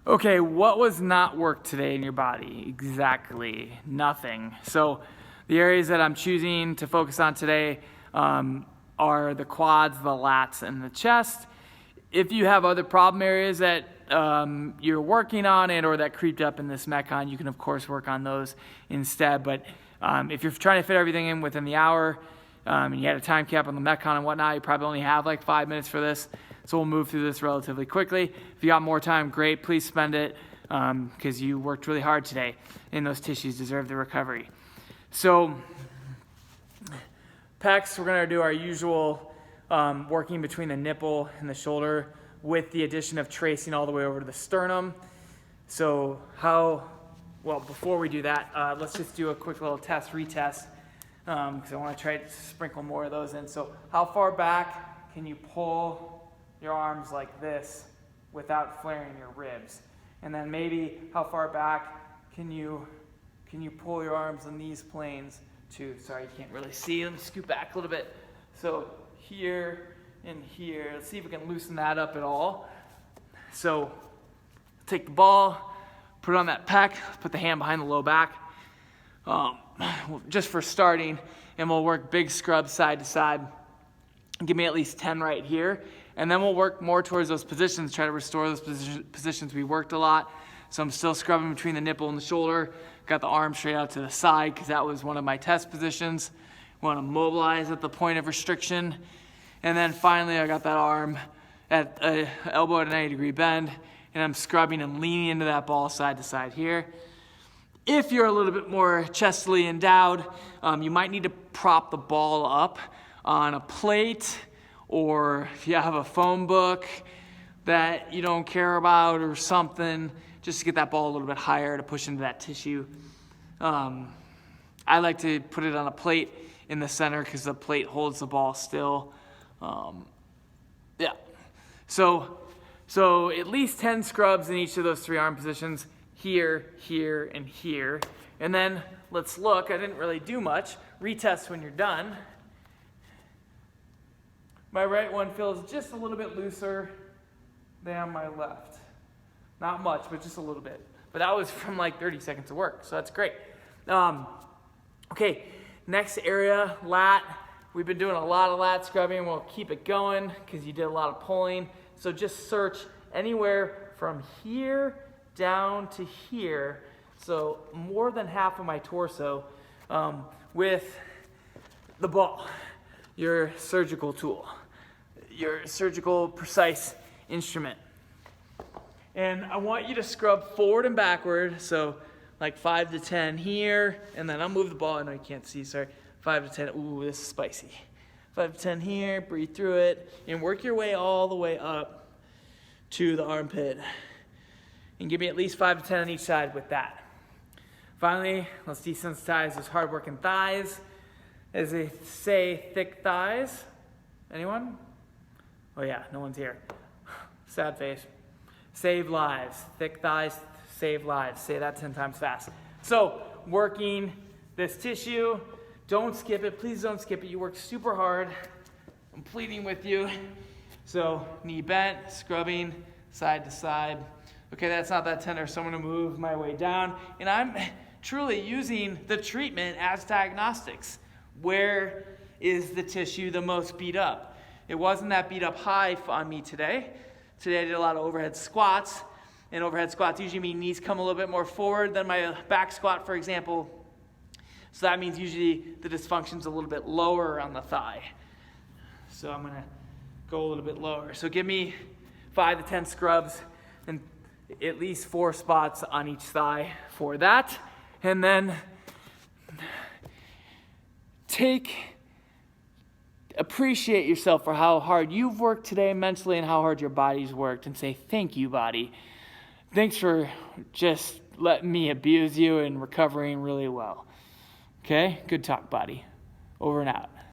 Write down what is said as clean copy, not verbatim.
Okay, what was not work today in your body? Exactly nothing. So the areas that I'm choosing to focus on today are the quads, the lats, and the chest. If you have other problem areas that you're working on and or that creeped up in this Metcon, you can of course work on those instead. But if you're trying to fit everything in within the hour and you had a time cap on the Metcon and whatnot, you probably only have like 5 minutes for this. So we'll move through this relatively quickly. If you got more time, great, please spend it because you worked really hard today and those tissues deserve the recovery. So pecs, we're gonna do our usual working between the nipple and the shoulder with the addition of tracing all the way over to the sternum. So before we do that, let's just do a quick little retest, because I want to try to sprinkle more of those in. So how far back can you pull your arms like this without flaring your ribs? And then maybe how far back can you pull your arms in these planes too? Sorry, you can't really see. Let me scoot back a little bit. So here and here. Let's see if we can loosen that up at all. So take the ball, put it on that pec, put the hand behind the low back, just for starting, and we'll work big scrubs side to side. Give me at least 10 right here. And then we'll work more towards those positions, try to restore those positions we worked a lot. So I'm still scrubbing between the nipple and the shoulder. Got the arm straight out to the side because that was one of my test positions. Want to mobilize at the point of restriction. And then finally I got that arm at an elbow at a 90-degree bend, and I'm scrubbing and leaning into that ball side to side here. If you're a little bit more chestily endowed, you might need to prop the ball up on a plate, or if you have a phone book that you don't care about or something, just to get that ball a little bit higher to push into that tissue. I like to put it on a plate in the center because the plate holds the ball still. So at least 10 scrubs in each of those 3 arm positions, here, here, and here. And then let's look. I didn't really do much. Retest when you're done. My right one feels just a little bit looser than my left. Not much, but just a little bit. But that was from like 30 seconds of work, so that's great. Okay, next area, lat. We've been doing a lot of lat scrubbing. We'll keep it going because you did a lot of pulling. So just search anywhere from here down to here. So more than half of my torso with the ball, your surgical tool, your surgical precise instrument. And I want you to scrub forward and backward. So like 5 to 10 here, and then I'll move the ball. I know you can't see, sorry. 5 to 10, ooh, this is spicy. 5 to 10 here, breathe through it, and work your way all the way up to the armpit. And give me at least 5 to 10 on each side with that. Finally, let's desensitize those hard-working thighs. As they say, thick thighs. Anyone? Oh yeah, no one's here. Sad face. Save lives. Thick thighs, save lives. Say that 10 times fast. So, working this tissue. Don't skip it. Please don't skip it. You worked super hard. I'm pleading with you. So, knee bent, scrubbing side to side. Okay, that's not that tender, so I'm going to move my way down. And I'm truly using the treatment as diagnostics. Where is the tissue the most beat up? It wasn't that beat up high on me today. Today I did a lot of overhead squats. And overhead squats usually mean knees come a little bit more forward than my back squat, for example. So that means usually the dysfunction's a little bit lower on the thigh. So I'm going to go a little bit lower. So give me 5 to 10 scrubs and at least 4 spots on each thigh for that. And then appreciate yourself for how hard you've worked today mentally and how hard your body's worked, and say, thank you, body. Thanks for just letting me abuse you and recovering really well. Okay? Good talk, body. Over and out.